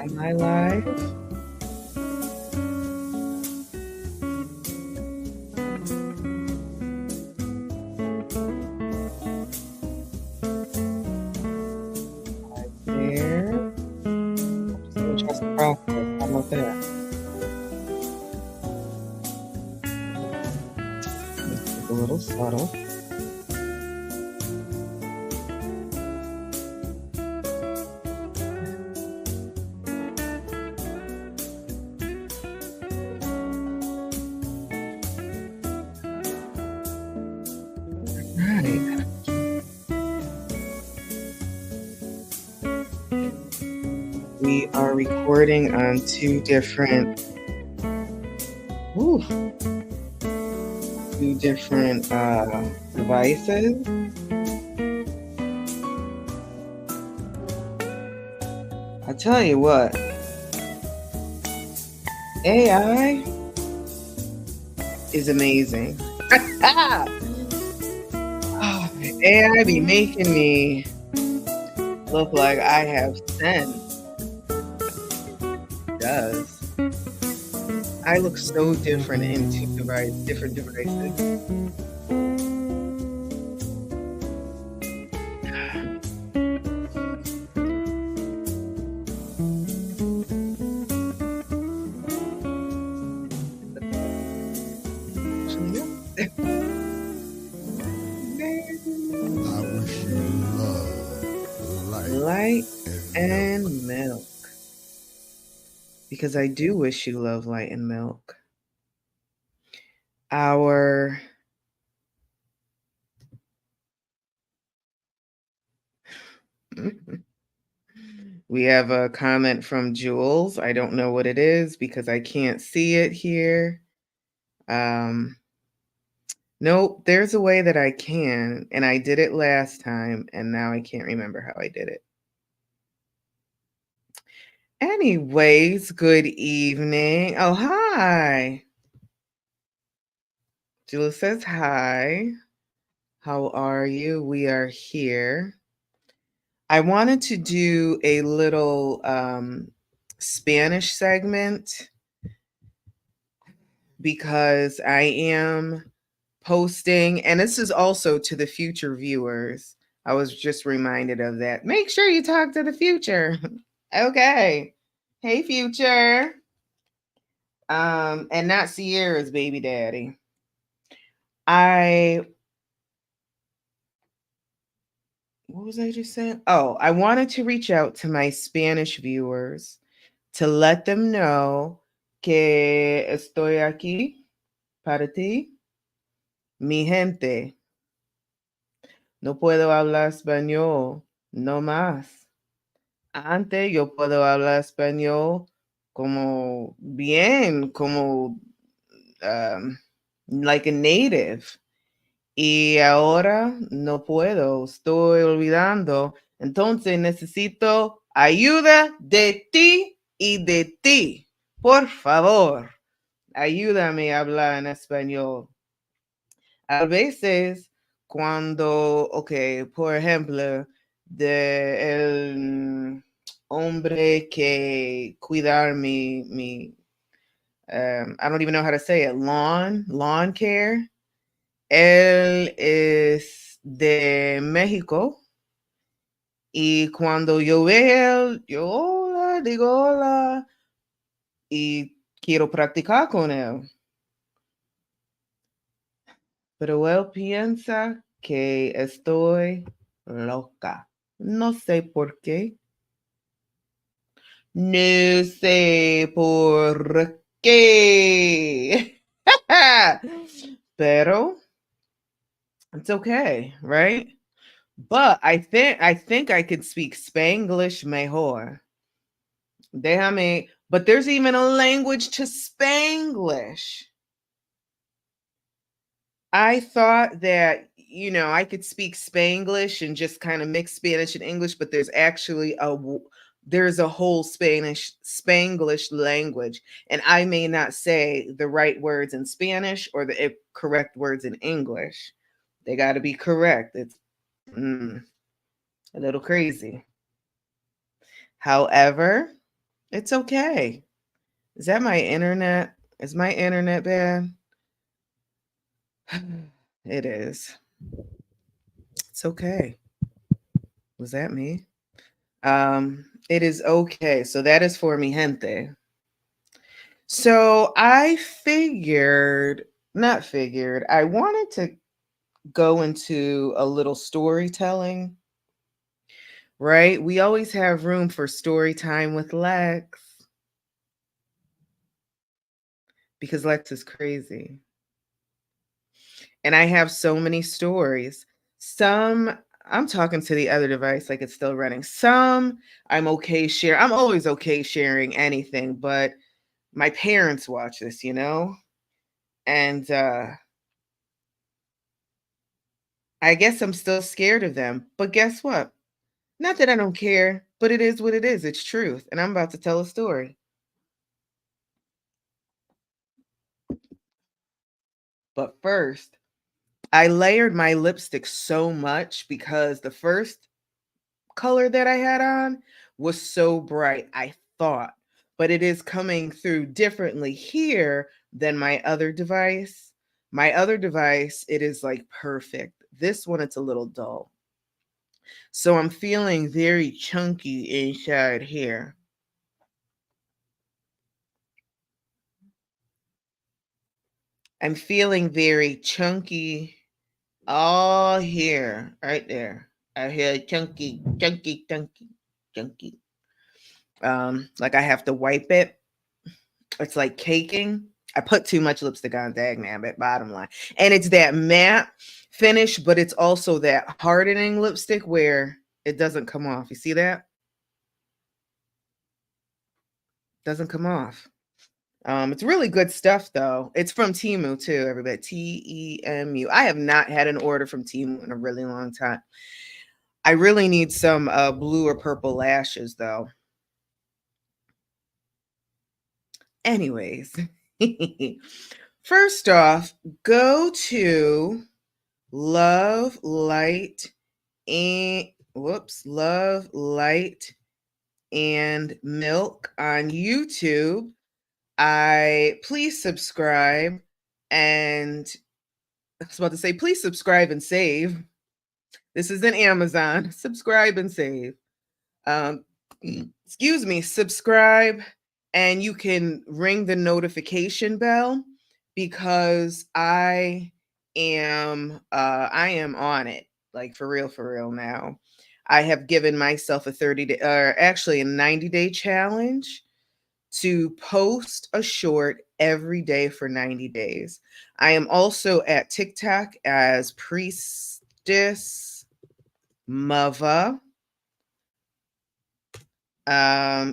Am I live? There. Someone trust the process. How about that? Makes it a little subtle. Right. We are recording on two different devices. I tell you what, AI is amazing. AI be making me look like I have sense. It does. I look so different in different devices. Light and milk. Because I do wish you love, light, and milk. We have a comment from Jules. I don't know what it is because I can't see it here. Nope, there's a way that I can, and I did it last time, and now I can't remember how I did it. Anyways, good evening. Oh, hi. Jules says hi. How are you? We are here. I wanted to do a little Spanish segment because I am posting, and this is also to the future viewers. I was just reminded of that. Make sure you talk to the future. Okay. Hey, future. And not Sierra's baby daddy. What was I just saying? Oh, I wanted to reach out to my Spanish viewers to let them know que estoy aquí para ti, mi gente. No puedo hablar español, no más. Antes yo puedo hablar español como bien, como like a native. Y ahora no puedo, estoy olvidando. Entonces necesito ayuda de ti y de ti. Por favor, ayúdame a hablar en español. A veces, cuando, por ejemplo, de el hombre que cuidar mi I don't even know how to say it, lawn care. Él es de México y cuando yo veo él, yo hola, digo hola y quiero practicar con él. Pero él piensa que estoy loca. No sé por qué. No sé por qué. Pero it's okay, right? But I think I could speak Spanglish mejor. Déjame, but there's even a language to Spanglish. I thought that, I could speak Spanglish and just kind of mix Spanish and English, but there's actually there's a whole Spanglish language, and I may not say the right words in Spanish or the correct words in English. They got to be correct. It's a little crazy. However, It's okay. Is that my internet? Is my internet bad? It is. It's okay. Was that me? It is okay. So that is for mi gente. So I wanted to go into a little storytelling, right? We always have room for story time with Lex because Lex is crazy. And I have so many stories. Some I'm talking to the other device like it's still running. Some I'm okay share. I'm always okay sharing anything, but my parents watch this, you know? And I guess I'm still scared of them. But guess what? Not that I don't care, but it is what it is. It's truth. And I'm about to tell a story. But first, I layered my lipstick so much because the first color that I had on was so bright, I thought, but it is coming through differently here than my other device. My other device, it is like perfect. This one, it's a little dull. So I'm feeling very chunky inside here. I'm feeling very chunky all here, right there. I hear chunky, chunky, chunky, chunky. Like I have to wipe it. It's like caking. I put too much lipstick on, dag nabbit, bottom line. And it's that matte finish, but it's also that hardening lipstick where it doesn't come off. You see that? Doesn't come off. It's really good stuff though. It's from Temu too, everybody. Temu. I have not had an order from Temu in a really long time. I really need some blue or purple lashes though. Anyways, first off, go to Love Light and Love Light and Milk on YouTube. I please subscribe, and I was about to say please subscribe and save. This is an Amazon. Subscribe and save. Um, excuse me, subscribe, and you can ring the notification bell because I am on it, like for real now. I have given myself a 30 day or actually a 90-day challenge to post a short every day for 90 days. I am also at TikTok as Priestess Mava.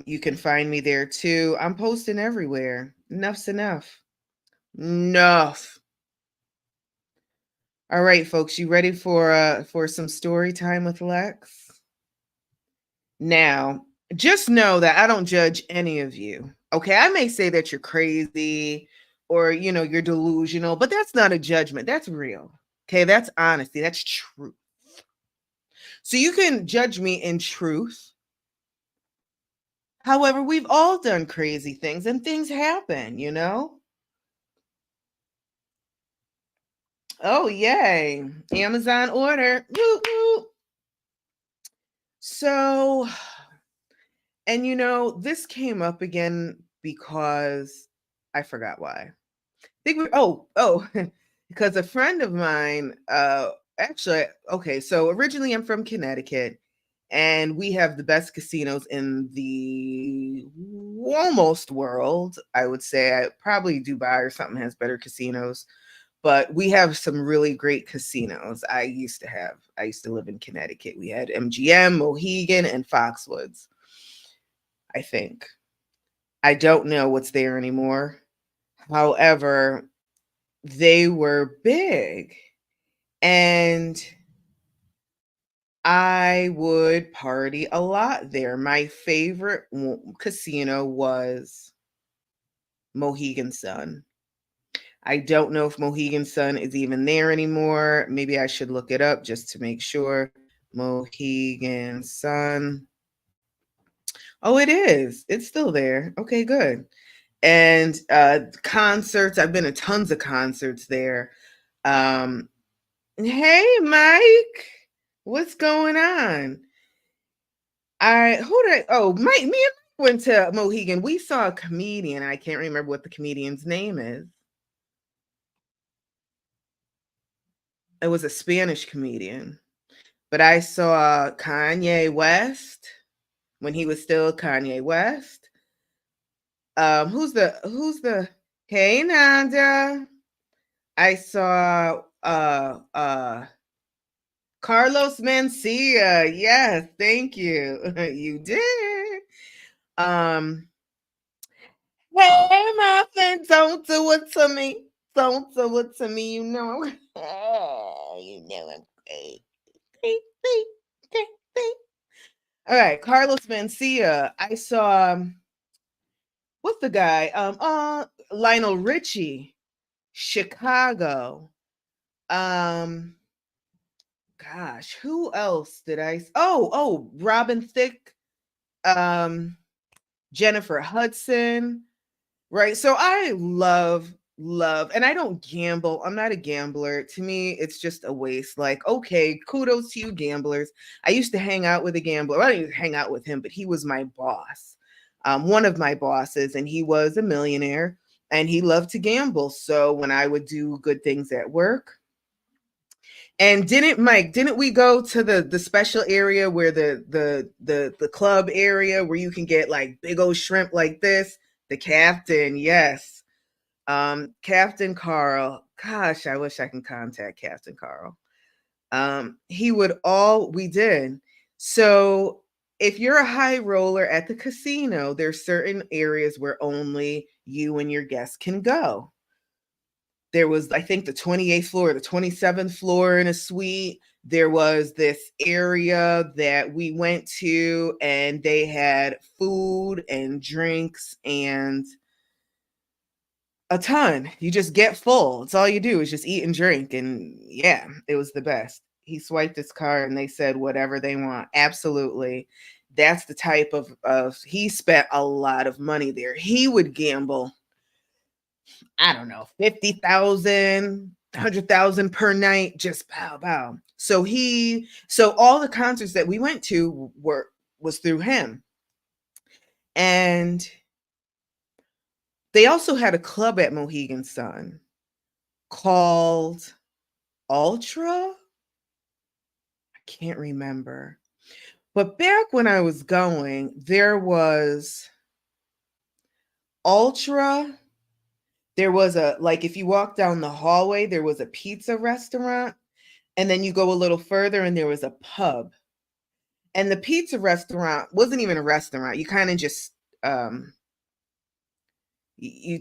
You can find me there too. I'm posting everywhere. Enough's enough. Enough. All right, folks, you ready for some story time with Lex? Now, just know that I don't judge any of you. Okay, I may say that you're crazy or you're delusional, but that's not a judgment. That's real. Okay, that's honesty. That's truth. So you can judge me in truth. However, we've all done crazy things and things happen. Oh, yay. Amazon order. Woo, woo. So, and this came up again because I forgot why. I think because a friend of mine, actually, okay, so originally I'm from Connecticut, and we have the best casinos in the almost world. I would say probably Dubai or something has better casinos, but we have some really great casinos. I used to live in Connecticut. We had MGM, Mohegan, and Foxwoods, I think. I don't know what's there anymore. However, they were big, and I would party a lot there. My favorite casino was Mohegan Sun. I don't know if Mohegan Sun is even there anymore. Maybe I should look it up just to make sure. Mohegan Sun. Oh, it is. It's still there. Okay, good. And concerts, I've been to tons of concerts there. Um, hey, Mike, what's going on? Mike, me and Mike went to Mohegan. We saw a comedian. I can't remember what the comedian's name is. It was a Spanish comedian. But I saw Kanye West when he was still Kanye West. Who's the Hey Nanda? I saw Carlos Mencia. Yes, thank you. You did. Um Hey Muffin, don't do it to me. Don't do it to me. You know you know I'm great. All right, Carlos Mencia. I saw what's the guy? Lionel Richie, Chicago. Um, gosh, who else did Robin Thicke, um, Jennifer Hudson, right? So I love, and I don't gamble. I'm not a gambler. To me, it's just a waste. Like, okay, kudos to you gamblers. I used to hang out with a gambler. I didn't even hang out with him, but he was my boss, one of my bosses, and he was a millionaire and he loved to gamble. So when I would do good things at work, and didn't we go to the special area where the club area where you can get like big old shrimp like this? The captain, yes. Captain Carl. Gosh, I wish I can contact Captain Carl. We did. So if you're a high roller at the casino, there's certain areas where only you and your guests can go. There was, I think, the 28th floor, the 27th floor in a suite. There was this area that we went to, and they had food and drinks and a ton. You just get full. It's all you do is just eat and drink. And yeah, it was the best. He swiped his card and they said whatever they want. Absolutely. That's the type of he spent a lot of money there. He would gamble, I don't know, 50,000, 100,000 per night, just pow pow. So all the concerts that we went to was through him. And they also had a club at Mohegan Sun called Ultra. I can't remember. But back when I was going, there was Ultra. There was like if you walk down the hallway, there was a pizza restaurant. And then you go a little further and there was a pub. And the pizza restaurant wasn't even a restaurant. You kind of just you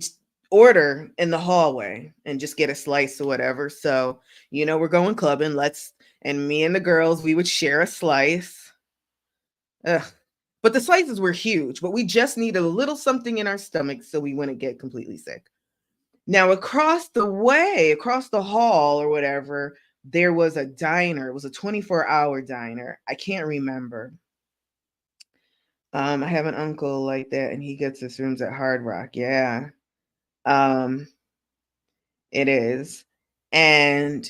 order in the hallway and just get a slice or whatever. So, we're going clubbing. And me and the girls, we would share a slice. Ugh. But the slices were huge, but we just needed a little something in our stomach so we wouldn't get completely sick. Now, across the hall or whatever, there was a diner. It was a 24-hour diner. I can't remember. I have an uncle like that, and he gets his rooms at Hard Rock. Yeah. It is. And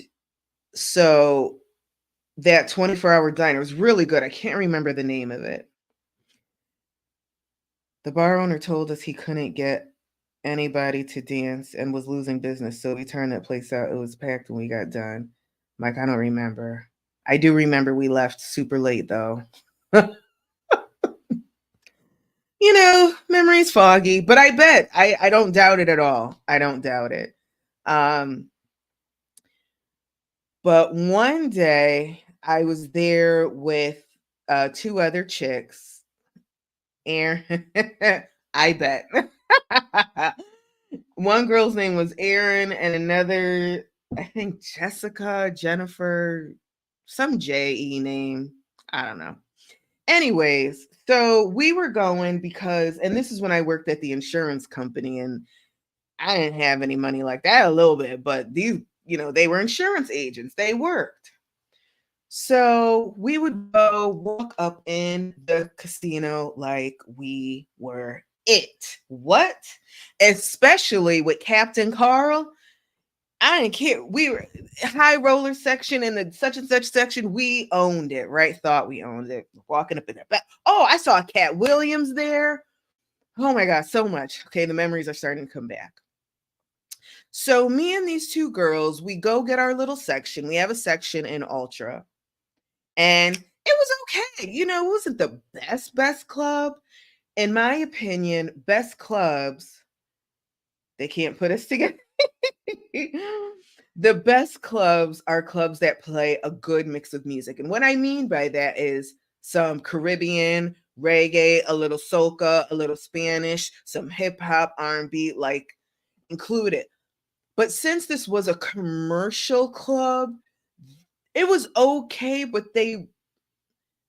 so that 24-hour diner was really good. I can't remember the name of it. The bar owner told us he couldn't get anybody to dance and was losing business, so we turned that place out. It was packed when we got done. Mike, I don't remember. I do remember we left super late though. Memory's foggy, but I bet I don't doubt it at all. I don't doubt it. But one day I was there with two other chicks. Aaron, I bet. One girl's name was Erin, and another, I think Jessica, Jennifer, some J-E name. I don't know. Anyways, so we were going and this is when I worked at the insurance company, and I didn't have any money like that, a little bit, but these, they were insurance agents. They worked. So we would go walk up in the casino like we were it. What? Especially with Captain Carl. I didn't care. We were high roller section in the such and such section. We owned it, right? Thought we owned it. Walking up in there. Oh, I saw Cat Williams there. Oh my God, so much. Okay, the memories are starting to come back. So me and these two girls, we go get our little section. We have a section in Ultra. And it was okay. You know, it wasn't the best club. In my opinion, best clubs, they can't put us together. The best clubs are clubs that play a good mix of music. And what I mean by that is some Caribbean, reggae, a little soca, a little Spanish, some hip hop, R&B, like included. But since this was a commercial club, it was okay, but the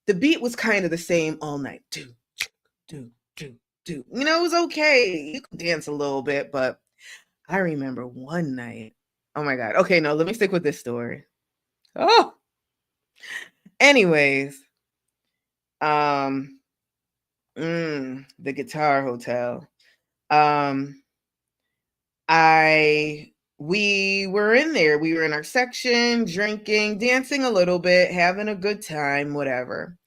beat was kind of the same all night. Do, do, do, do. You know, it was okay. You could dance a little bit, but I remember one night. Oh my God. Okay, no, let me stick with this story. Oh, anyways, um, the Guitar Hotel. Um, I we were in there. We were in our section, drinking, dancing a little bit, having a good time, whatever.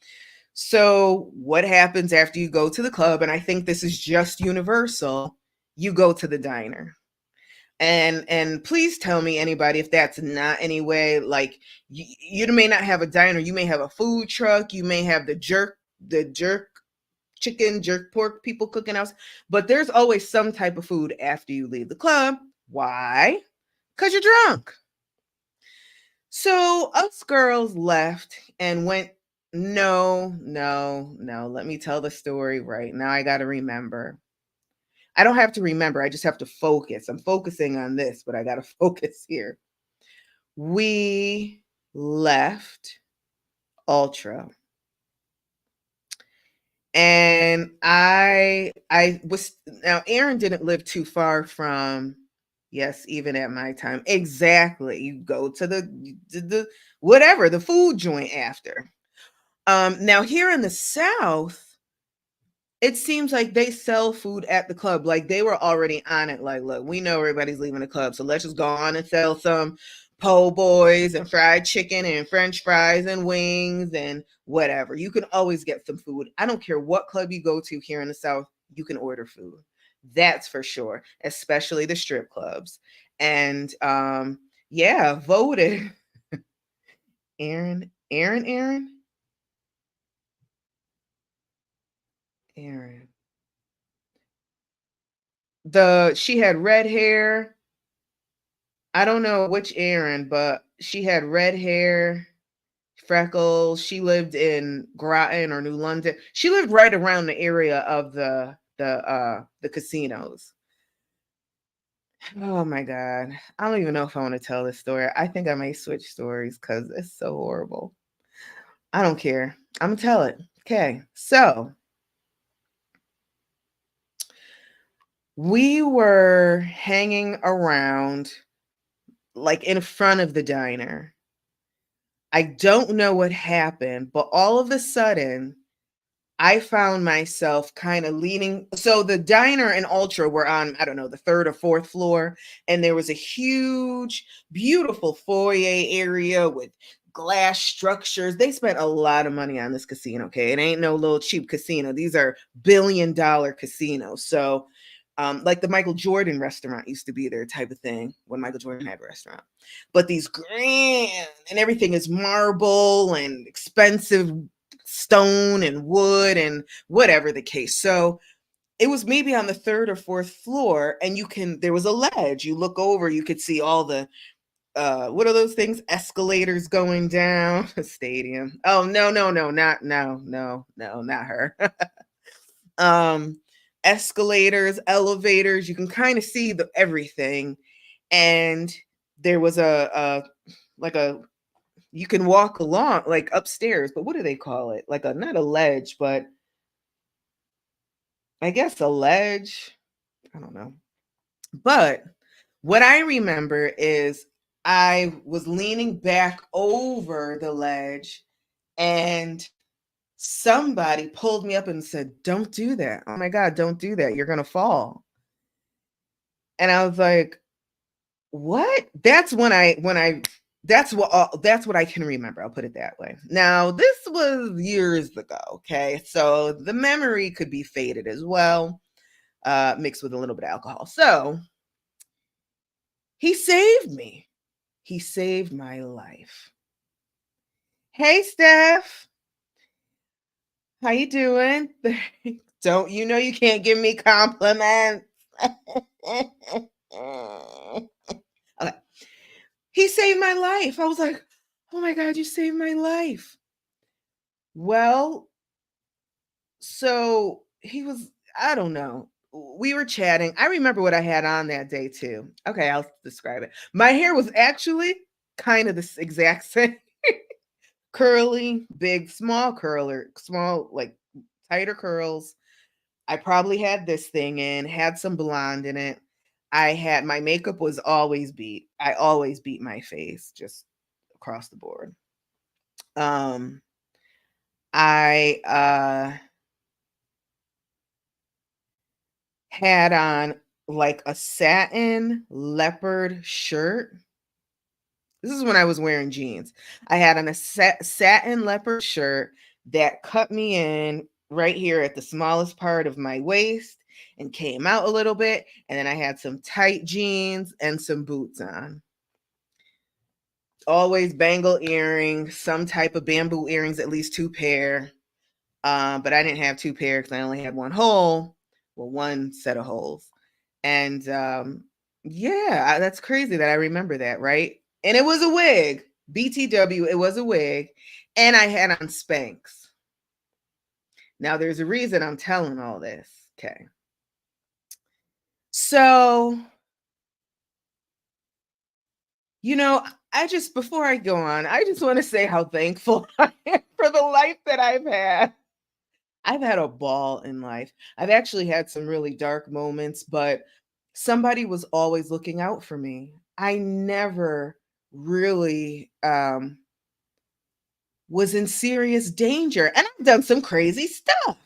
So, what happens after you go to the club? And I think this is just universal. You go to the diner. And please tell me anybody if that's not anyway like you may not have a diner, you may have a food truck, you may have the jerk chicken, jerk pork people cooking out, but there's always some type of food after you leave the club. Why? Because you're drunk. So us girls left and went. No, no, no. Let me tell the story right now. I got to remember. I don't have to remember. I just have to focus. I'm focusing on this, but I got to focus here. We left Ultra. And I was now Aaron didn't live too far from, yes, even at my time. Exactly. You go to the whatever, the food joint after. Now here in the South, it seems like they sell food at the club. Like they were already on it. Like, look, we know everybody's leaving the club, so let's just go on and sell some po' boys and fried chicken and French fries and wings and whatever. You can always get some food. I don't care what club you go to here in the South, you can order food. That's for sure, especially the strip clubs. And yeah, voted. Aaron, Aaron. She had red hair. I don't know which Aaron, but she had red hair, freckles. She lived in Groton or New London. She lived right around the area of the casinos. Oh my God. I don't even know if I want to tell this story. I think I may switch stories because it's so horrible. I don't care. I'm gonna tell it. Okay. So we were hanging around like in front of the diner. I don't know what happened, but all of a sudden, I found myself kind of leaning. So the diner and Ultra were on, I don't know, the third or fourth floor. And there was a huge, beautiful foyer area with glass structures. They spent a lot of money on this casino. Okay. It ain't no little cheap casino. These are $1 billion casinos. So like the Michael Jordan restaurant used to be there type of thing when Michael Jordan had a restaurant. But these grand and everything is marble and expensive stone and wood and whatever the case. So it was maybe on the third or fourth floor, and there was a ledge. You look over, you could see all the what are those things? Escalators going down a stadium. Oh no, not her. um Escalators, elevators, you can kind of see the everything. And there was a like a you can walk along like upstairs, but what do they call it? Like a not a ledge, but I guess a ledge. I don't know. But what I remember is I was leaning back over the ledge and somebody pulled me up and said, "Don't do that. Oh my God, don't do that. You're going to fall." And I was like, "What?" That's what I can remember. I'll put it that way. Now, this was years ago, okay? So the memory could be faded as well, mixed with a little bit of alcohol. So he saved me. He saved my life. Hey, Steph. How you doing? Don't you know you can't give me compliments? Okay. He saved my life. I was like, "Oh my God, you saved my life." Well, so he was, I don't know. We were chatting. I remember what I had on that day too. Okay, I'll describe it. My hair was actually kind of the exact same. Curly, big, small curler, small, like tighter curls. I probably had this thing in, had some blonde in it. I had my makeup was always beat. I always beat my face just across the board. Um I had on like a satin leopard shirt. This is when I was wearing jeans. I had on a satin leopard shirt that cut me in right here at the smallest part of my waist and came out a little bit. And then I had some tight jeans and some boots on. Always bangle earrings, some type of bamboo earrings, at least two pair. But I didn't have two pair because I only had one hole. Well, one set of holes. And yeah, that's crazy that I remember that, right? And it was a wig. BTW, it was a wig. And I had on Spanx. Now, there's a reason I'm telling all this. Okay. So, you know, before I go on, I just want to say how thankful I am for the life that I've had. I've had a ball in life. I've actually had some really dark moments, but somebody was always looking out for me. I never really was in serious danger. And I've done some crazy stuff,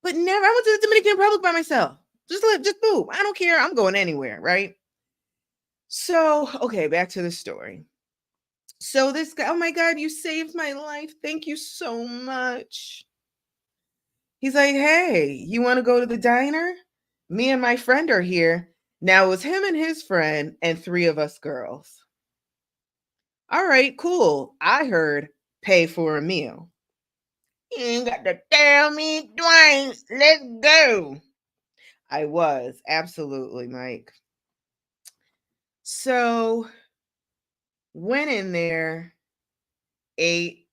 but never. I went to the Dominican Republic by myself. Just boom. I don't care. I'm going anywhere, right? So, okay, back to the story. So this guy, oh my God, you saved my life. Thank you so much. He's like, "Hey, you want to go to the diner? Me and my friend are here." Now it was him and his friend and three of us girls. All right, cool. I heard pay for a meal. You ain't got to tell me twice. Let's go. I was absolutely, Mike. So went in there, ate.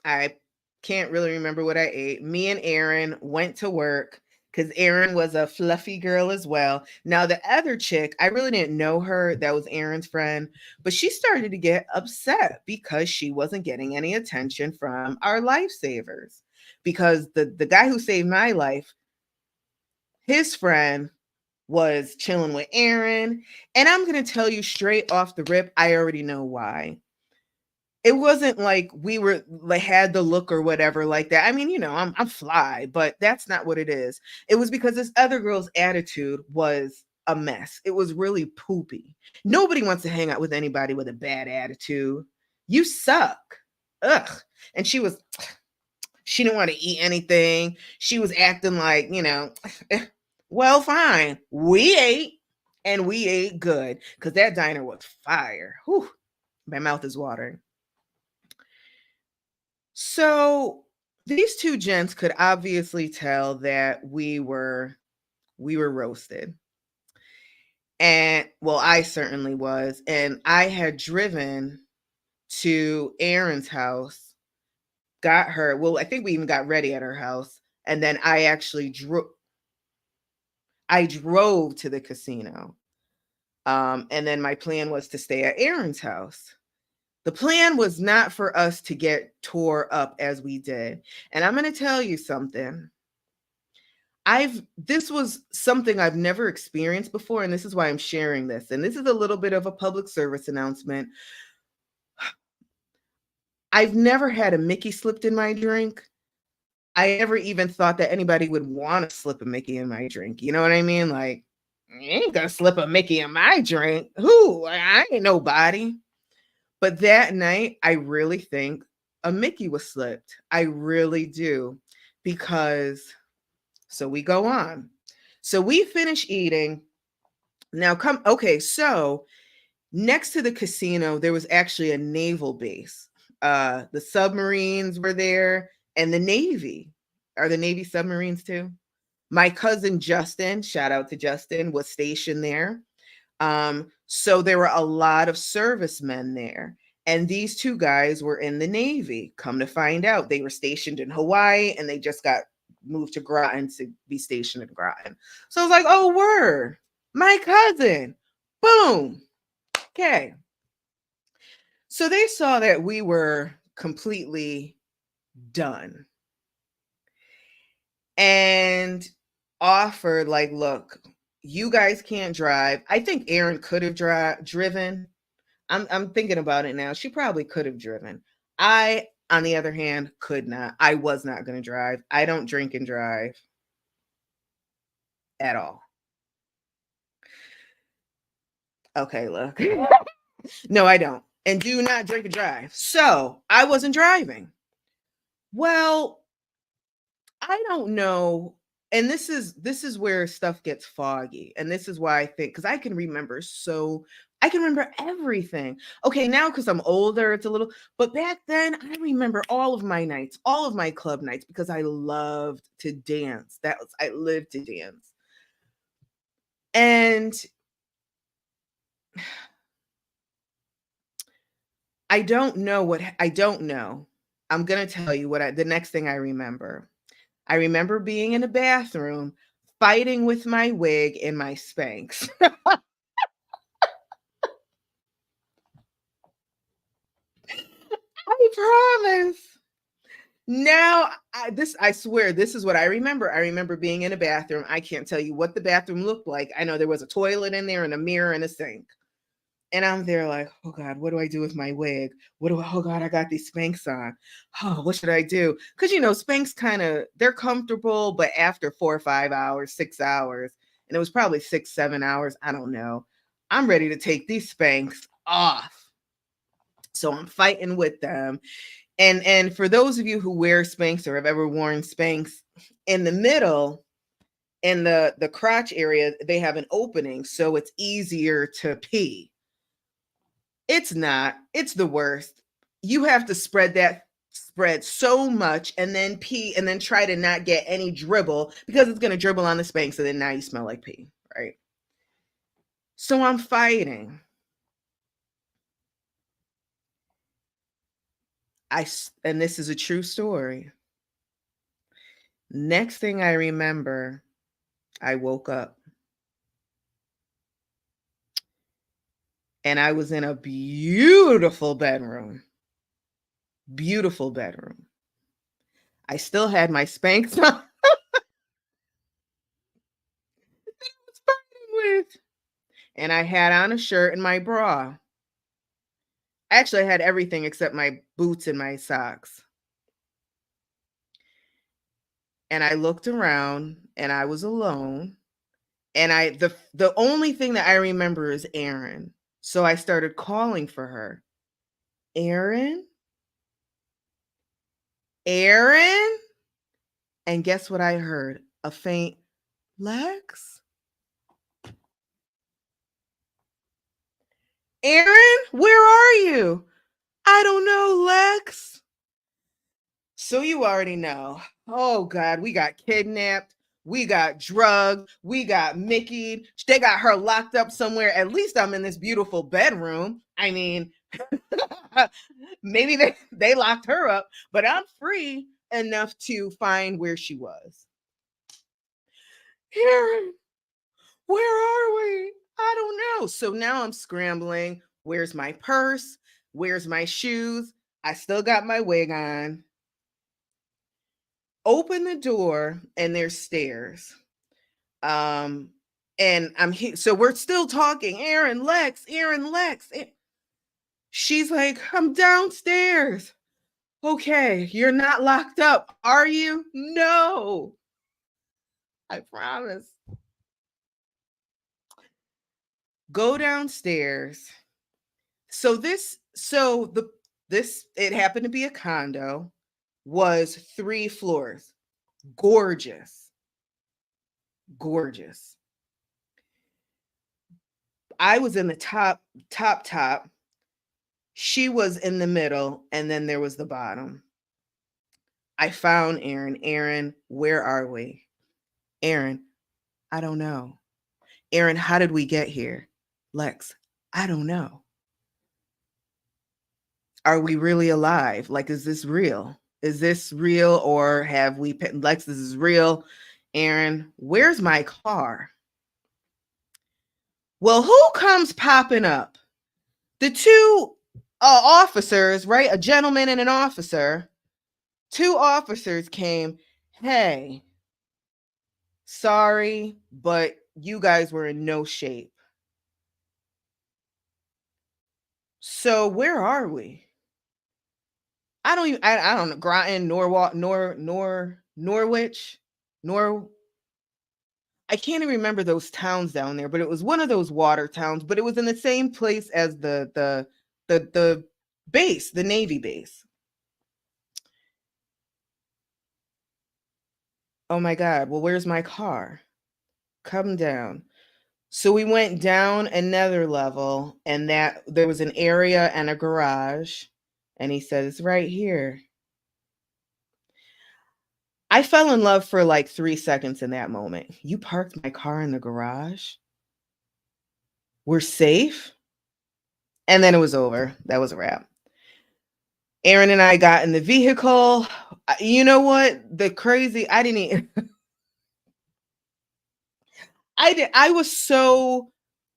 I can't really remember what I ate. Me and Aaron went to work because Aaron was a fluffy girl as well. Now, the other chick, I really didn't know her. That was Aaron's friend, but she started to get upset because she wasn't getting any attention from our lifesavers. Because the guy who saved my life, his friend was chilling with Aaron. And I'm going to tell you straight off the rip, I already know why. It wasn't like we were like had the look or whatever like that. I mean, I'm fly, but that's not what it is. It was because this other girl's attitude was a mess. It was really poopy. Nobody wants to hang out with anybody with a bad attitude. You suck. Ugh. And she didn't want to eat anything. She was acting like, well, fine. We ate and we ate good because that diner was fire. Whew. My mouth is watering. So these two gents could obviously tell that we were roasted. And well, I certainly was. And I had driven to Aaron's house, got her. Well, I think we even got ready at her house. And then I drove to the casino. And then my plan was to stay at Aaron's house. The plan was not for us to get tore up as we did. And I'm going to tell you something. this was something I've never experienced before, and this is why I'm sharing this. And this is a little bit of a public service announcement. I've never had a Mickey slipped in my drink. I never even thought that anybody would want to slip a Mickey in my drink. You know what I mean? Like, you ain't gonna slip a Mickey in my drink. Who? I ain't nobody. But that night, I really think a Mickey was slipped. I really do. Because, so we go on. So we finish eating. Now, okay, so next to the casino, there was actually a naval base. The submarines were there, and the Navy. Are the Navy submarines too? My cousin Justin, shout out to Justin, was stationed there. So there were a lot of servicemen there. And these two guys were in the Navy. Come to find out, they were stationed in Hawaii and they just got moved to Groton to be stationed in Groton. So I was like, oh, word, my cousin. Boom. Okay. So they saw that we were completely done and offered, like, look, you guys can't drive. I think Erin could have driven. I'm thinking about it now. She probably could have driven. I, on the other hand, could not. I was not going to drive. I don't drink and drive at all. Okay, look. No, I don't. And do not drink and drive. So I wasn't driving. Well, I don't know. And this is where stuff gets foggy. And this is why I think, because I can remember everything. Okay, now because I'm older, it's a little, but back then I remember all of my nights, all of my club nights, because I loved to dance. I lived to dance. And I don't know. I'm going to tell you the next thing I remember. I remember being in a bathroom fighting with my wig and my Spanx. I promise. Now, I swear, this is what I remember. I remember being in a bathroom. I can't tell you what the bathroom looked like. I know there was a toilet in there and a mirror and a sink. And I'm there like, oh God, what do I do with my wig? Oh God, I got these Spanx on. Oh, what should I do? Because, Spanx they're comfortable, but after 4 or 5 hours, 6 hours, and it was probably 6, 7 hours, I don't know. I'm ready to take these Spanx off. So I'm fighting with them. And for those of you who wear Spanx or have ever worn Spanx, in the middle, in the crotch area, they have an opening, so it's easier to pee. It's not. It's the worst. You have to spread so much and then pee and then try to not get any dribble because it's going to dribble on the Spanx, so then now you smell like pee, right? So I'm fighting. And this is a true story. Next thing I remember, I woke up. And I was in a beautiful bedroom. Beautiful bedroom. I still had my Spanx on. I was fighting with. And I had on a shirt and my bra. Actually, I had everything except my boots and my socks. And I looked around and I was alone. And the only thing that I remember is Erin. So I started calling for her. Erin? Erin? And guess what I heard? A faint Lex? Erin, where are you? I don't know, Lex. So you already know. Oh God, we got kidnapped. We got drugged. We got Mickey. They got her locked up somewhere. At least I'm in this beautiful bedroom. I mean, maybe they locked her up, but I'm free enough to find where she was. Erin, where are we? I don't know. So now I'm scrambling. Where's my purse? Where's my shoes? I still got my wig on. Open the door and there's stairs. And so we're still talking, Aaron, Lex. She's like, I'm downstairs. Okay, you're not locked up, are you? No, I promise. Go downstairs. This it happened to be a condo, was 3 floors. Gorgeous. Gorgeous. I was in the top. She was in the middle, and then there was the bottom. I found Aaron. Aaron, where are we? Aaron, I don't know. Aaron, how did we get here? Lex, I don't know. Are we really alive? Like, is this real? Is this real, or have we, Lex, this is real. Aaron, where's my car? Well, who comes popping up? The 2 officers, right? A gentleman and an officer. 2 officers came. Hey, sorry, but you guys were in no shape. So where are we? I don't know. Groton, Norwich, I can't even remember those towns down there, but it was one of those water towns, but it was in the same place as the base, the Navy base. Oh my God. Well, where's my car? Come down. So we went down another level, and that there was an area and a garage, and he said, it's right here. I fell in love for like 3 seconds in that moment. You parked my car in the garage? We're safe? And then it was over. That was a wrap. Aaron and I got in the vehicle. You know what? I didn't even I was so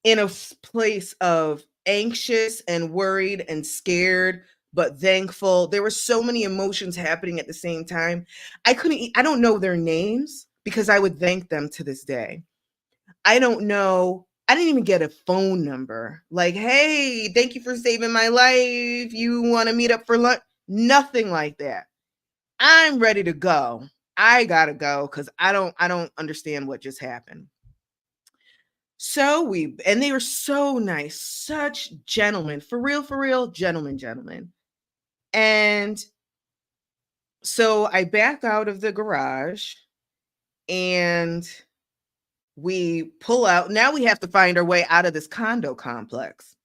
in a place of anxious and worried and scared, but thankful. There were so many emotions happening at the same time. I don't know their names because I would thank them to this day. I don't know. I didn't even get a phone number. Like, hey, thank you for saving my life. You want to meet up for lunch? Nothing like that. I'm ready to go. I gotta go because I don't understand what just happened. So and they were so nice, such gentlemen, for real, gentlemen. And so I back out of the garage and we pull out. Now we have to find our way out of this condo complex.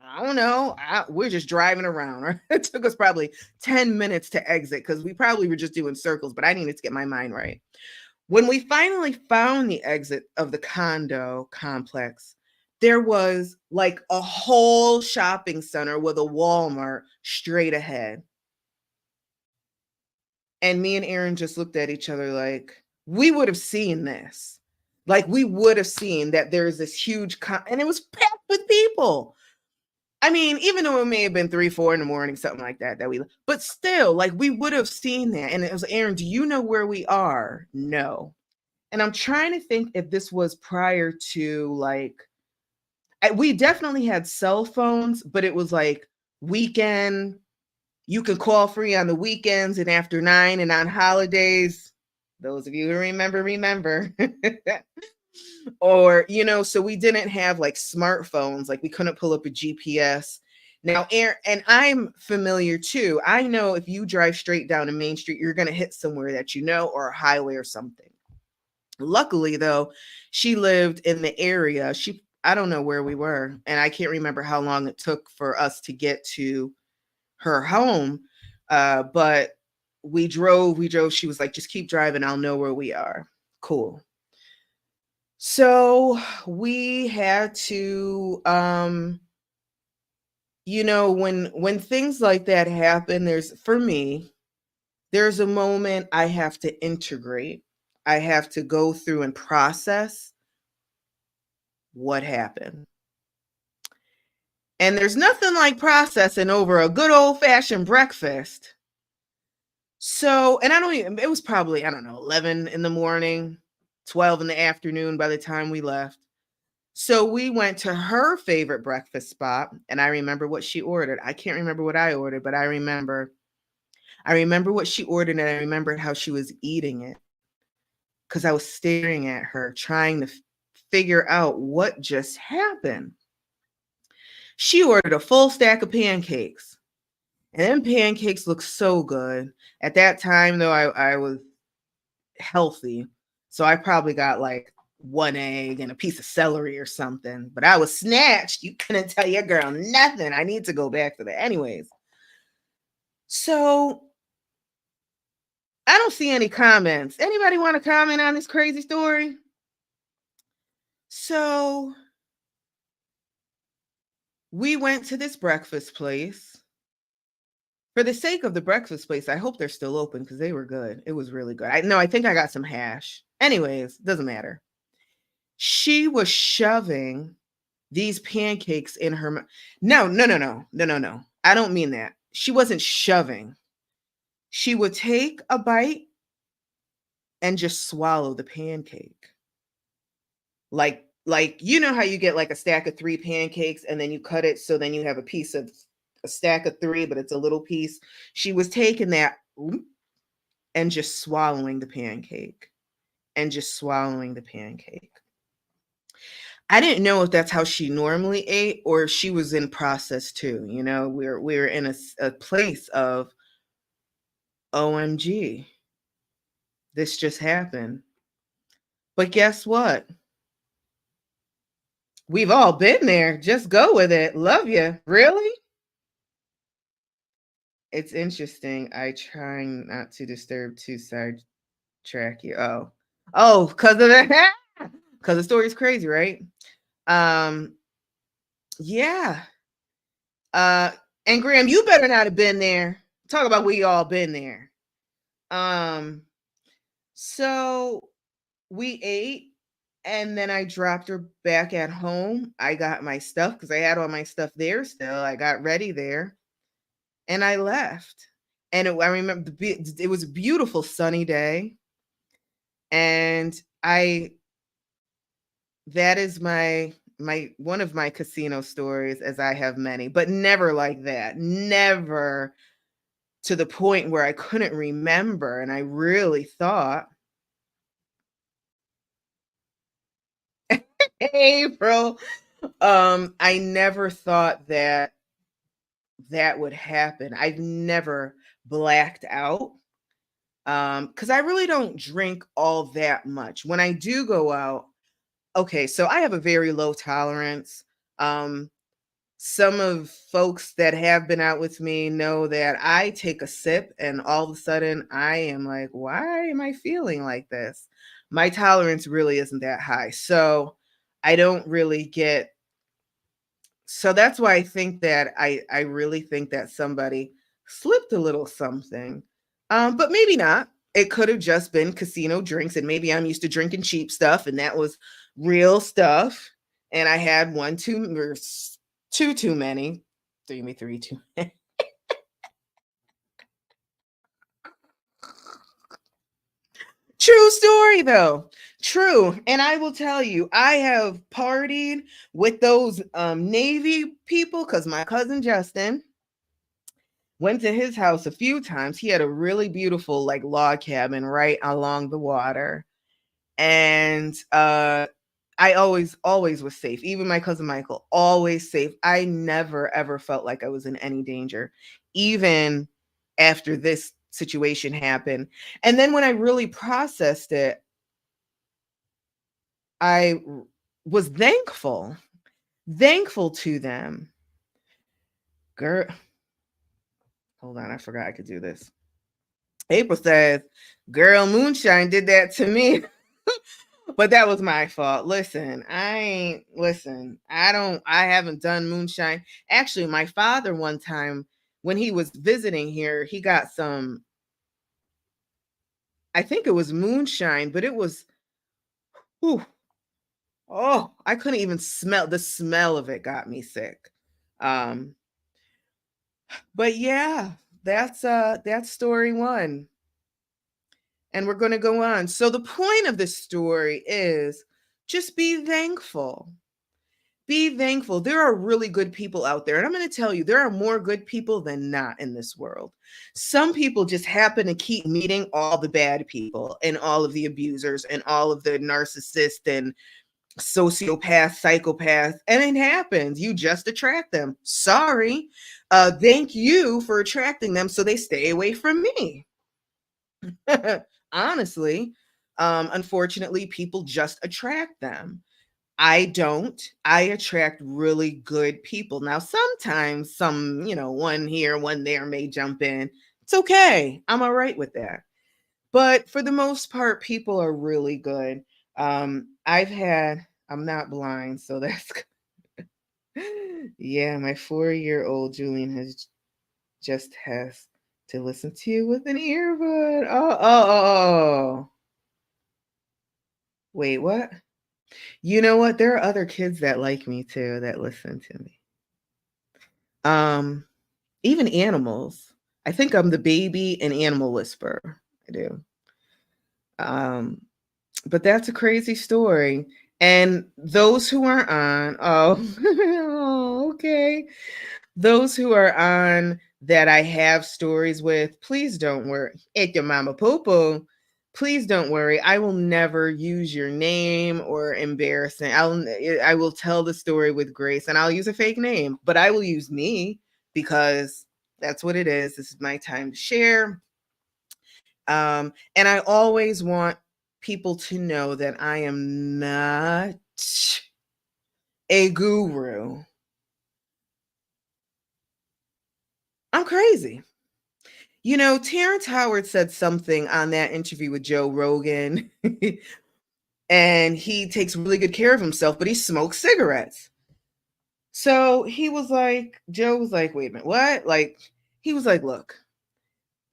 I don't know. We're just driving around. It took us probably 10 minutes to exit because we probably were just doing circles, but I needed to get my mind right. When we finally found the exit of the condo complex, there was like a whole shopping center with a Walmart straight ahead. And me and Aaron just looked at each other like, we would have seen this. Like, we would have seen that there's this huge, and it was packed with people. I mean, even though it may have been 3, 4 in the morning, something like that, but still, like, we would have seen that. And it was, Aaron, do you know where we are? No. And I'm trying to think if this was prior to like, we definitely had cell phones, but it was like weekend. You could call free on the weekends and after 9 and on holidays. Those of you who remember. Or, so we didn't have like smartphones, like we couldn't pull up a GPS. Now, and I'm familiar too. I know if you drive straight down a main street, you're going to hit somewhere that or a highway or something. Luckily, though, she lived in the area. I don't know where we were, and I can't remember how long it took for us to get to her home. But we drove. She was like, just keep driving. I'll know where we are. Cool. So we had to, when things like that happen, for me, there's a moment I have to integrate. I have to go through and process what happened. And there's nothing like processing over a good old-fashioned breakfast. So, and I don't even, it was probably, I don't know, 11 in the morning, 12 in the afternoon by the time we left. So we went to her favorite breakfast spot, and I remember what she ordered. I can't remember what I ordered, but I remember what she ordered, and I remembered how she was eating it because I was staring at her, trying to figure out what just happened. She ordered a full stack of pancakes. And them pancakes look so good. At that time, though, I was healthy. So I probably got like one egg and a piece of celery or something. But I was snatched. You couldn't tell your girl nothing. I need to go back to that. Anyways, so I don't see any comments. Anybody want to comment on this crazy story? So we went to this breakfast place. For the sake of the breakfast place, I hope they're still open because they were good. It was really good. I think I got some hash. Anyways, doesn't matter. She was shoving these pancakes in her mouth. No, no, no, no, no, no, no. I don't mean that. She wasn't shoving. She would take a bite and just swallow the pancake. Like you know how you get like a stack of 3 pancakes and then you cut it so then you have a piece of a stack of 3, but it's a little piece. She was taking that and just swallowing the pancake and just swallowing the pancake. I didn't know if that's how she normally ate or if she was in process too. You know, we're in a place of OMG, this just happened. But guess what? We've all been there. Just go with it. Love you. Really? It's interesting. I trying not to disturb to sidetrack you. Oh, because of the because the story's crazy, right? Um, yeah. Uh, and Graham, you better not have been there. Talk about we all been there. Um, so we ate and then I dropped her back at home. I got my stuff because I had all my stuff there still. I got ready there and I left. And I remember it was a beautiful sunny day. And I that is my one of my casino stories, as I have many, but never like that. Never to the point where I couldn't remember. And I really thought, April, I never thought that that would happen. I've never blacked out. Because I really don't drink all that much. When I do go out, okay, so I have a very low tolerance. Um, some of folks that have been out with me know that I take a sip and all of a sudden I am like, why am I feeling like this? My tolerance really isn't that high. So I don't really get, so that's why I think that I really think that somebody slipped a little something. But maybe not. It could have just been casino drinks, and maybe I'm used to drinking cheap stuff, and that was real stuff. And I had one too or two too many. Three too many. True story though. True. And I will tell you, I have partied with those Navy people because my cousin Justin went to his house a few times. He had a really beautiful like log cabin right along the water. And I always was safe. Even my cousin Michael, always safe. I never ever felt like I was in any danger, even after this situation happened. And then when I really processed it, I was thankful to them. Girl, hold on, I forgot I could do this. April says, "Girl, moonshine did that to me." But that was my fault. I haven't done moonshine. Actually, my father one time when he was visiting here, he got some, I think it was moonshine, but it was, whew, oh, I couldn't even smell, the smell of it got me sick. Um, but yeah, that's story one. And we're going to go on. So the point of this story is just be thankful. Be thankful. There are really good people out there. And I'm going to tell you, there are more good people than not in this world. Some people just happen to keep meeting all the bad people and all of the abusers and all of the narcissists and sociopaths, psychopaths, and it happens. You just attract them. Sorry. Thank you for attracting them so they stay away from me. Honestly, unfortunately, people just attract them. I don't. I attract really good people. Now, sometimes some, one here, one there may jump in. It's okay. I'm all right with that. But for the most part, people are really good. I'm not blind, so that's, yeah, my 4-year-old Julian has to listen to you with an earbud. Oh. Wait, what? You know what? There are other kids that like me too that listen to me. Even animals. I think I'm the baby and animal whisperer. I do. But that's a crazy story. And those who are on, oh, okay. Those who are on that I have stories with, please don't worry. It's your mama poo poo. Please don't worry. I will never use your name or embarrassing. I will tell the story with grace and I'll use a fake name, but I will use me because that's what it is. This is my time to share. And I always want people to know that I am not a guru. I'm crazy. Terrence Howard said something on that interview with Joe Rogan, and he takes really good care of himself, but he smokes cigarettes. So Joe was like, wait a minute, what? He was like, look,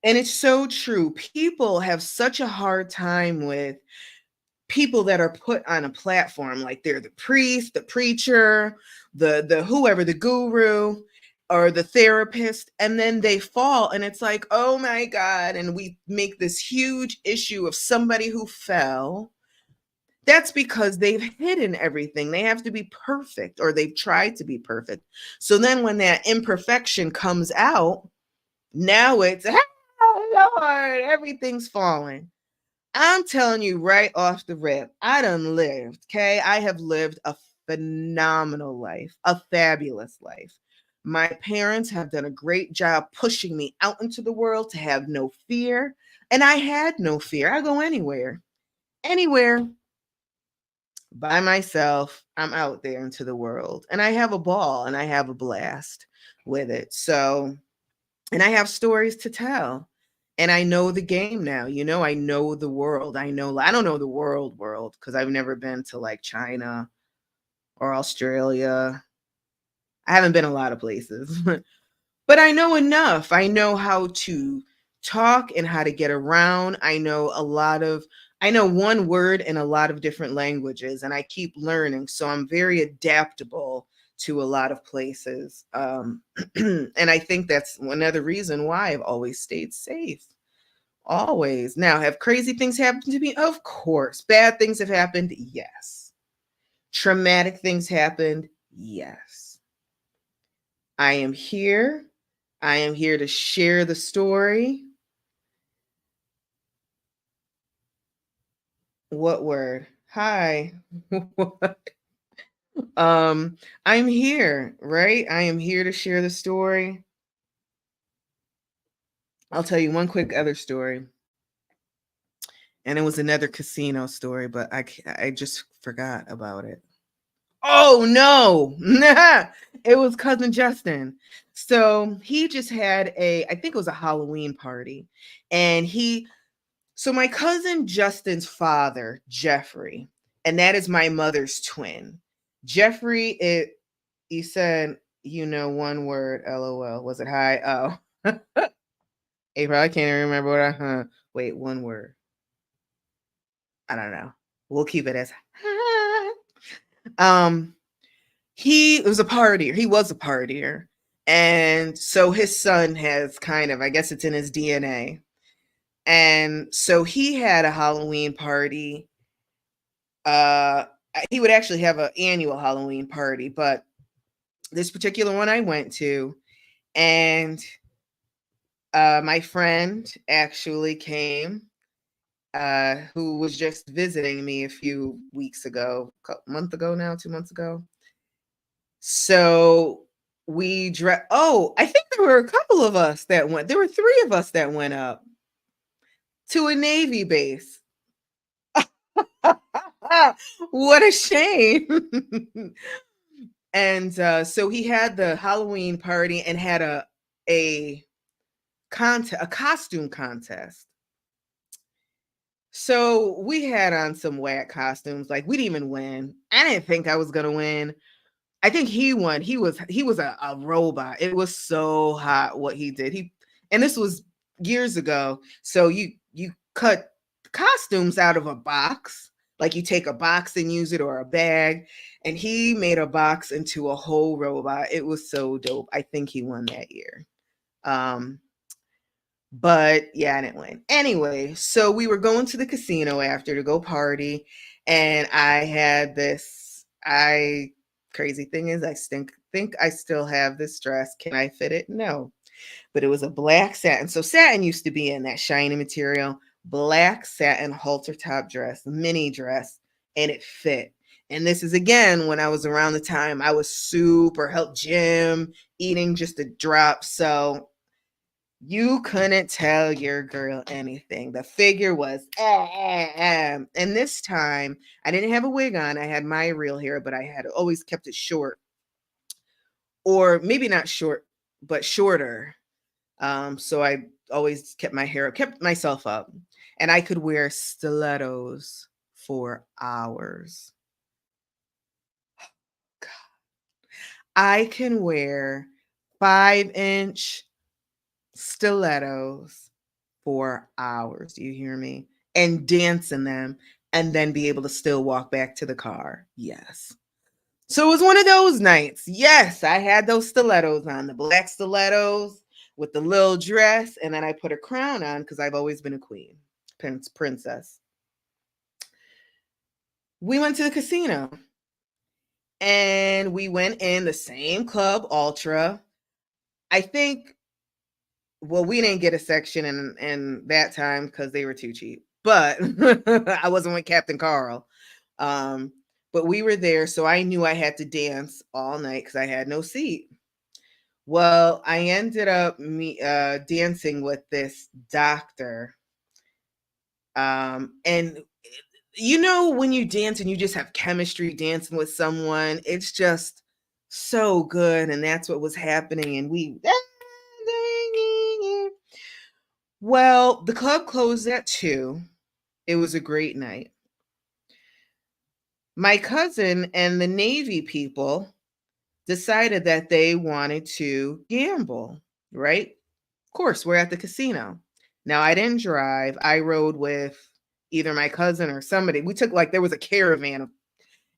and it's so true. People have such a hard time with people that are put on a platform, like they're the priest, the preacher, the whoever, the guru, or the therapist, and then they fall and it's like, oh my God, and we make this huge issue of somebody who fell. That's because they've hidden everything. They have to be perfect, or they've tried to be perfect. So then when that imperfection comes out, now it's, oh Lord, everything's falling. I'm telling you right off the rip, I done lived, okay? I have lived a phenomenal life, a fabulous life. My parents have done a great job pushing me out into the world to have no fear. And I had no fear. I go anywhere by myself. I'm out there into the world and I have a ball and I have a blast with it. So, and I have stories to tell. And I know the game now. I know the world. I don't know the world because I've never been to like China or Australia. I haven't been a lot of places, but I know enough. I know how to talk and how to get around. I know one word in a lot of different languages and I keep learning. So I'm very adaptable to a lot of places. And I think that's another reason why I've always stayed safe. Always. Now, have crazy things happened to me? Of course. Bad things have happened? Yes. Traumatic things happened? Yes. I am here. I am here to share the story. What word? Hi. I'm here, right? I am here to share the story. I'll tell you one quick other story. And it was another casino story, but I just forgot about it. Oh no. It was cousin Justin. So he just had I think it was a Halloween party. And so my cousin Justin's father, Jeffrey, and that is my mother's twin. Jeffrey, he said, one word, LOL. Was it hi? Oh. April, I can't even remember what wait, one word. I don't know. We'll keep it as he was a partier. He was a partier. And so his son has kind of, I guess it's in his DNA. And so he had a Halloween party. Uh, he would actually have an annual Halloween party, but this particular one I went to, and my friend actually came, who was just visiting me a few weeks ago, a month ago now, 2 months ago. So I think there were a couple of us that went. There were three of us that went up to a Navy base. What a shame. And so he had the Halloween party and had a a costume contest. So we had on some whack costumes. Like, we didn't even win. I didn't think I was gonna win. I think he won. He was a robot. It was so hot what he did. And this was years ago. So you cut costumes out of a box. Like, you take a box and use it, or a bag, and he made a box into a whole robot. It was so dope. I think he won that year. But yeah, I didn't win. Anyway, so we were going to the casino after to go party, and I had this. I Crazy thing is, think I still have this dress. Can I fit it? No, but it was a black satin. So satin used to be in that shiny material, black satin halter top dress, mini dress, and it fit. And this is again when I was around the time I was super help gym, eating just a drop. So you couldn't tell your girl anything. The figure was, and this time I didn't have a wig on. I had my real hair, but I had always kept it short, or maybe not short, but shorter. So I always kept my hair up, kept myself up, and I could wear stilettos for hours. I can wear 5-inch stilettos for hours. Do you hear me? And dance in them, and then be able to still walk back to the car. Yes. So it was one of those nights. Yes, I had those stilettos on, the black stilettos with the little dress, and then I put a crown on because I've always been a queen, princess. We went to the casino, and we went in the same club, Ultra. I think, well, we didn't get a section in that time because they were too cheap. But I wasn't with Captain Carl. But we were there, so I knew I had to dance all night because I had no seat. Well, I ended up dancing with this doctor. And you know, when you dance and you just have chemistry dancing with someone, it's just so good. And that's what was happening. And well, the club closed at 2. It was a great night. My cousin and the Navy people decided that they wanted to gamble, right? Of course, we're at the casino. Now, I didn't drive. I rode with either my cousin or somebody. We took, like, there was a caravan,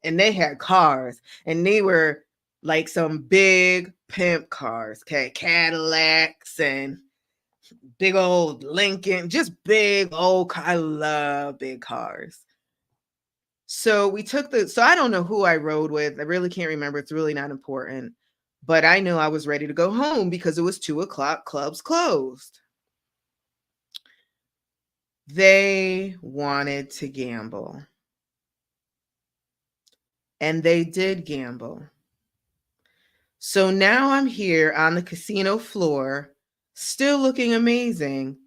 and they had cars, and they were like some big pimp cars, okay? Cadillacs and big old Lincoln, just big old I love big cars. So I don't know who I rode with. I really can't remember. It's really not important. But I know I was ready to go home because it was 2:00, clubs closed. They wanted to gamble. And they did gamble. So now I'm here on the casino floor, still looking amazing,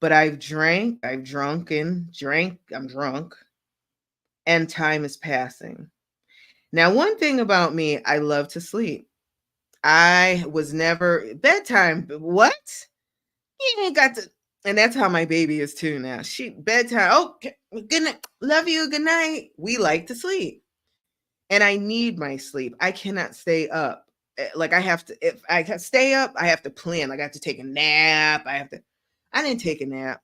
but I'm drunk, and time is passing. Now, one thing about me, I love to sleep. I was never bedtime. What? You ain't got to. And that's how my baby is too now. She bedtime. Oh, good night. Love you. Good night. We like to sleep. And I need my sleep. I cannot stay up. Like, I have to, if I stay up, I have to plan. Like, I have to take a nap. I didn't take a nap.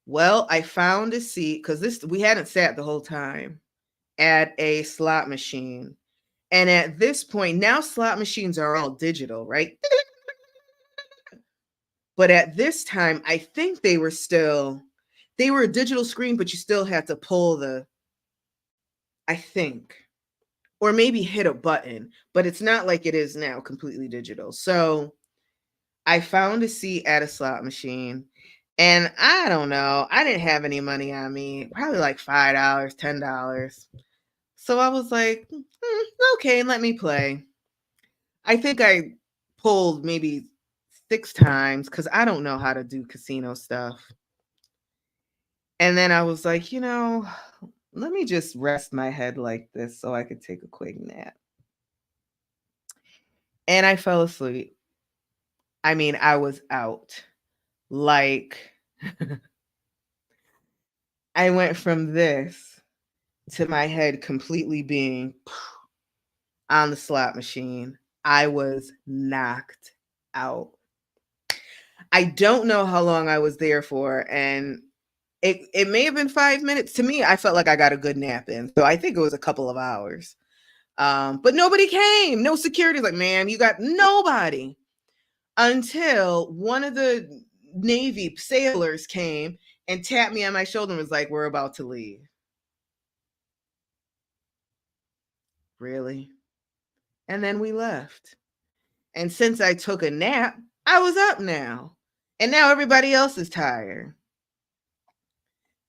Well, I found a seat because we hadn't sat the whole time at a slot machine. And at this point, now slot machines are all digital, right? But at this time, I think they were a digital screen, but you still had to pull I think, or maybe hit a button, but it's not like it is now, completely digital. So I found a seat at a slot machine, and I don't know, I didn't have any money on me, probably like $5, $10. So I was like, okay, let me play. I think I pulled maybe 6 times because I don't know how to do casino stuff. And then I was like, let me just rest my head like this so I could take a quick nap. And I fell asleep. I mean, I was out. Like, I went from this to my head completely being on the slot machine. I was knocked out. I don't know how long I was there for, and it may have been 5 minutes. To me, I felt like I got a good nap in, so I think it was a couple of hours. But nobody came. No security. Like, man, you got nobody until one of the Navy sailors came and tapped me on my shoulder and was like, "We're about to leave." Really? And then we left. And since I took a nap, I was up now. And now everybody else is tired.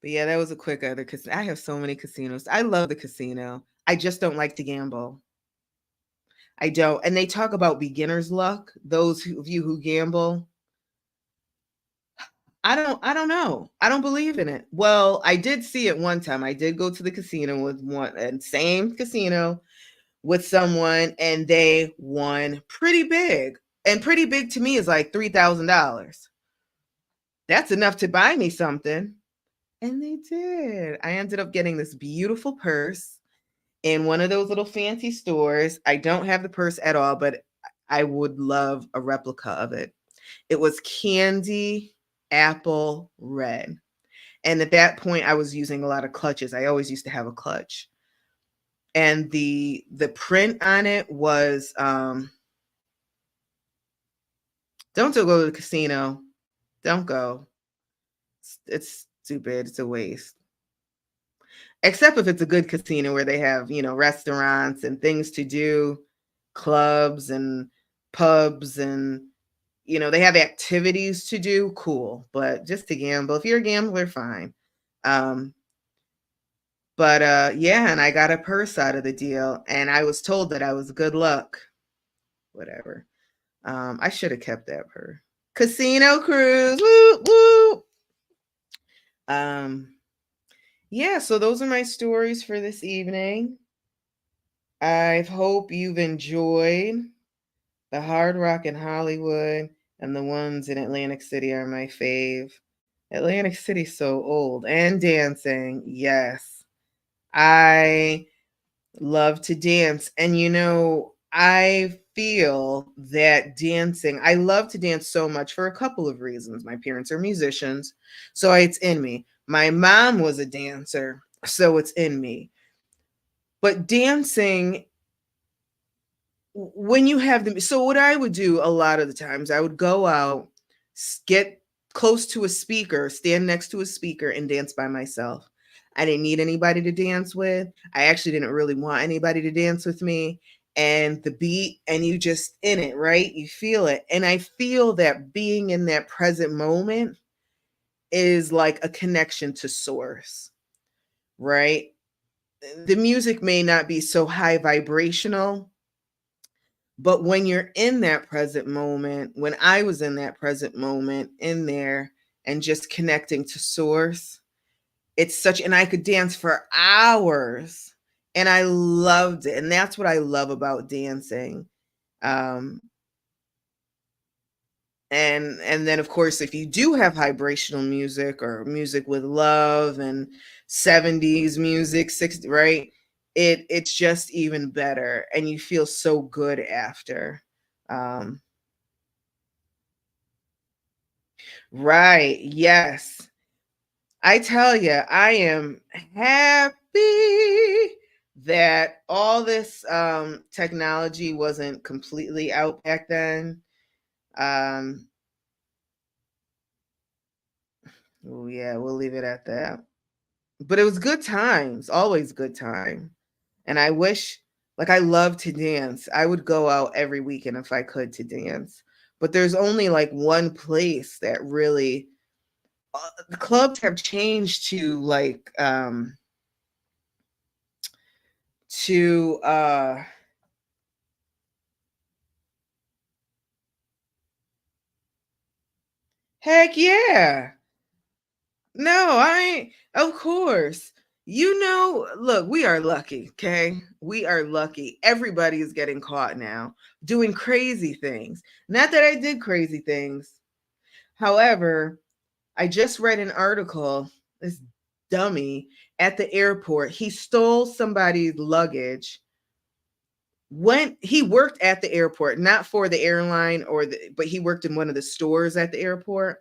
But yeah, that was a quick other because I have so many casinos. I love the casino. I just don't like to gamble. I don't. And they talk about beginner's luck. Those of you who gamble, I don't know. I don't believe in it. Well, I did see it one time. I did go to the casino with one and same casino with someone and they won pretty big. And pretty big to me is like $3,000. That's enough to buy me something. And they did. I ended up getting this beautiful purse in one of those little fancy stores. I don't have the purse at all, but I would love a replica of it. It was candy apple red. And at that point I was using a lot of clutches. I always used to have a clutch. And the print on it was don't go to the casino. Don't go. It's stupid. It's a waste. Except if it's a good casino where they have, restaurants and things to do, clubs and pubs and they have activities to do, cool. But just to gamble, if you're a gambler, fine. Um, but yeah, and I got a purse out of the deal, and I was told that I was good luck. Whatever. I should have kept that purse. Casino cruise, woo woo. Um, yeah, so those are my stories for this evening. I hope you've enjoyed the Hard Rock in Hollywood, and the ones in Atlantic City are my fave. Atlantic City's so old. And dancing, yes. I love to dance. And I feel that dancing, I love to dance so much for a couple of reasons. My parents are musicians, so it's in me. My mom was a dancer, so it's in me. But dancing, when you have them, so what I would do a lot of the times, I would go out, get close to a speaker, stand next to a speaker, and dance by myself. I didn't need anybody to dance with. I actually didn't really want anybody to dance with me. And the beat, and you just in it, right? You feel it. And I feel that being in that present moment is like a connection to source, right? The music may not be so high vibrational, but when you're in that present moment, when I was in that present moment in there and just connecting to source, and I could dance for hours and I loved it. And that's what I love about dancing. Um, and then of course, if you do have vibrational music or music with love and 70s music, 60, right? It's just even better and you feel so good after. Um, right. Yes. I tell you, I am happy that all this technology wasn't completely out back then. Oh yeah, we'll leave it at that. But it was good times, always good time. And I wish, like, I love to dance. I would go out every weekend if I could to dance. But there's only like one place that really, the clubs have changed to like, to, heck yeah. No, I ain't, of course. You know, look, we are lucky, okay? We are lucky. Everybody is getting caught now doing crazy things. Not that I did crazy things. However, I just read an article, this dummy at the airport, he stole somebody's luggage. When he worked at the airport, not for the airline but he worked in one of the stores at the airport.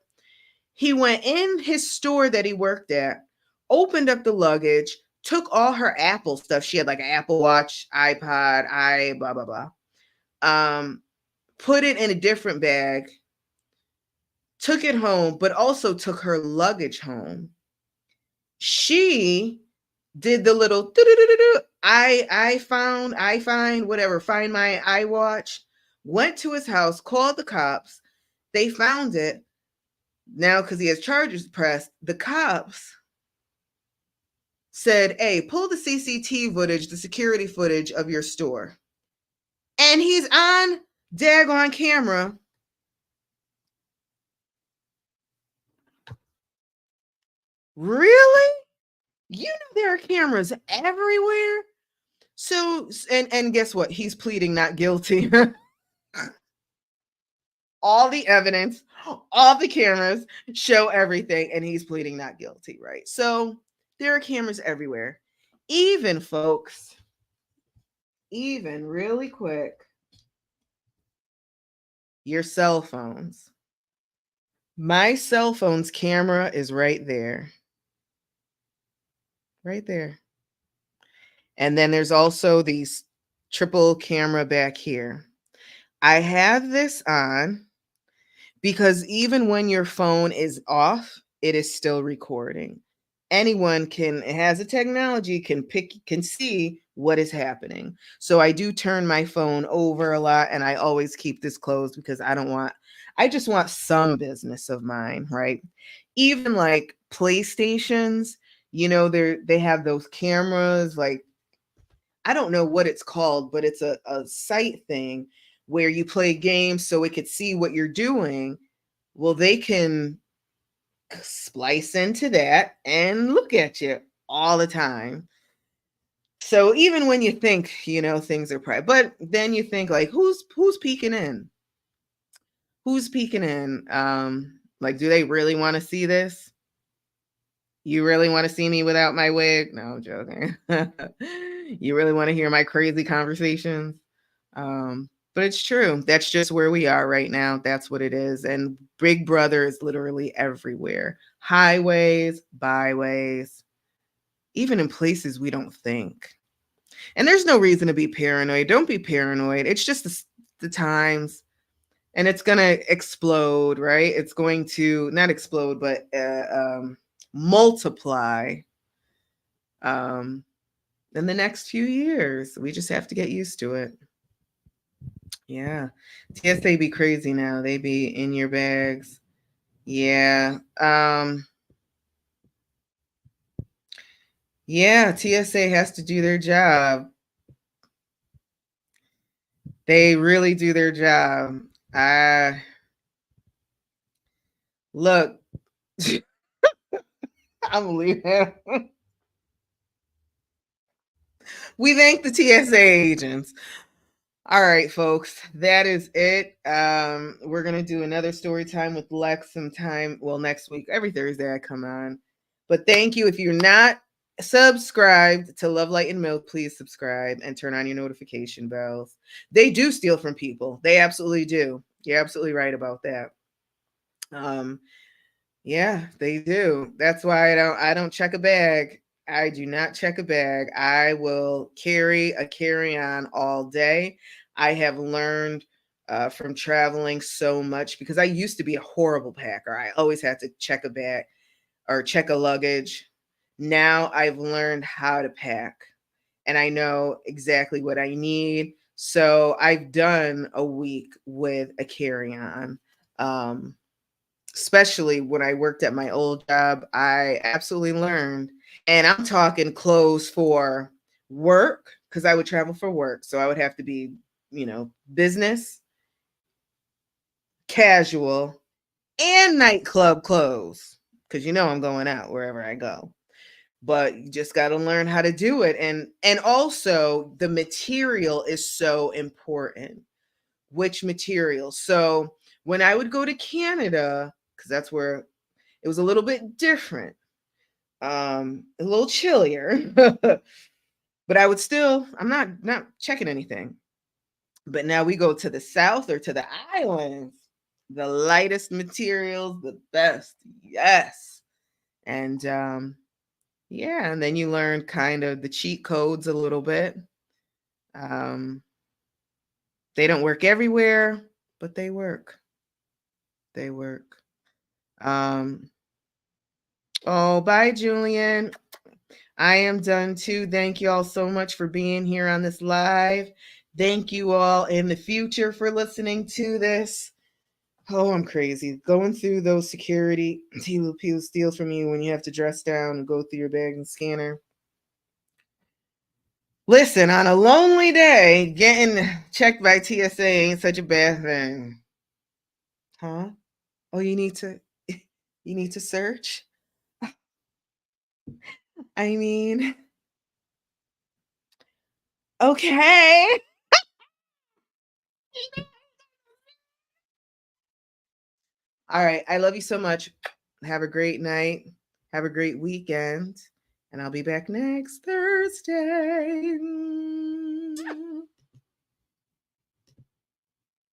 He went in his store that he worked at, opened up the luggage, took all her Apple stuff. She had like an Apple Watch, iPod, blah blah blah. Put it in a different bag, took it home, but also took her luggage home. She did the little I find whatever, find my iWatch, went to his house, called the cops. They found it. Now, because he has charges pressed, the cops said, hey, pull the CCTV footage, the security footage of your store. And he's on daggone camera. Really? You know there are cameras everywhere. So and guess what? He's pleading not guilty. All the evidence, all the cameras show everything, and he's pleading not guilty, right? So there are cameras everywhere. Even folks, even really quick, your cell phones. My cell phone's camera is right there. Right there. And then there's also these triple camera back here. I have this on because even when your phone is off, it is still recording. Anyone can, it has a technology, can see what is happening. So I do turn my phone over a lot, and I always keep this closed because I just want some business of mine, right? Even like PlayStations, they have those cameras, like, I don't know what it's called, but it's a site thing where you play games so it could see what you're doing. Well, they can splice into that and look at you all the time. So even when you think, things are private, but then you think like, who's peeking in? Who's peeking in? Like, do they really want to see this? You really want to see me without my wig? No, I'm joking. You really want to hear my crazy conversations? But it's true. That's just where we are right now. That's what it is. And Big Brother is literally everywhere. Highways, byways, even in places we don't think. And there's no reason to be paranoid. Don't be paranoid. It's just the times. And it's going to explode, right? It's going to not explode, but multiply in the next few years. We just have to get used to it. Yeah. TSA be crazy now. They be in your bags. Yeah. Yeah, TSA has to do their job. They really do their job. Look, I'm leaving. We thank the TSA agents. All right, folks, that is it. We're gonna do another story time with Lex sometime. Well, next week, every Thursday I come on. But thank you. If you're not subscribed to Love Light and Milk, please subscribe and turn on your notification bells. They do steal from people. They absolutely do. You're absolutely right about that. Yeah, they do. That's why I don't check a bag. I do not check a bag. I will carry a carry-on all day. I have learned from traveling so much because I used to be a horrible packer. I always had to check a bag or check a luggage. Now I've learned how to pack and I know exactly what I need. So I've done a week with a carry-on. Um, Especially when I worked at my old job, I absolutely learned. And I'm talking clothes for work because I would travel for work. So I would have to be, business, casual, and nightclub clothes because I'm going out wherever I go. But you just got to learn how to do it. And also the material is so important. Which material? So when I would go to Canada, because that's where it was a little bit different, a little chillier, but I would still, I'm not checking anything. But now we go to the south or to the islands, the lightest materials, the best, yes. And yeah, and then you learn kind of the cheat codes a little bit. Um, they don't work everywhere, but they work. They work. Um, oh, bye, Julian. I am done too. Thank you all so much for being here on this live. Thank you all in the future for listening to this. Oh, I'm crazy. Going through those security people steals from you when you have to dress down and go through your bag and scanner. Listen, on a lonely day, getting checked by TSA ain't such a bad thing. Huh? Oh, you need to search? I mean, okay. All right. I love you so much. Have a great night. Have a great weekend. And I'll be back next Thursday.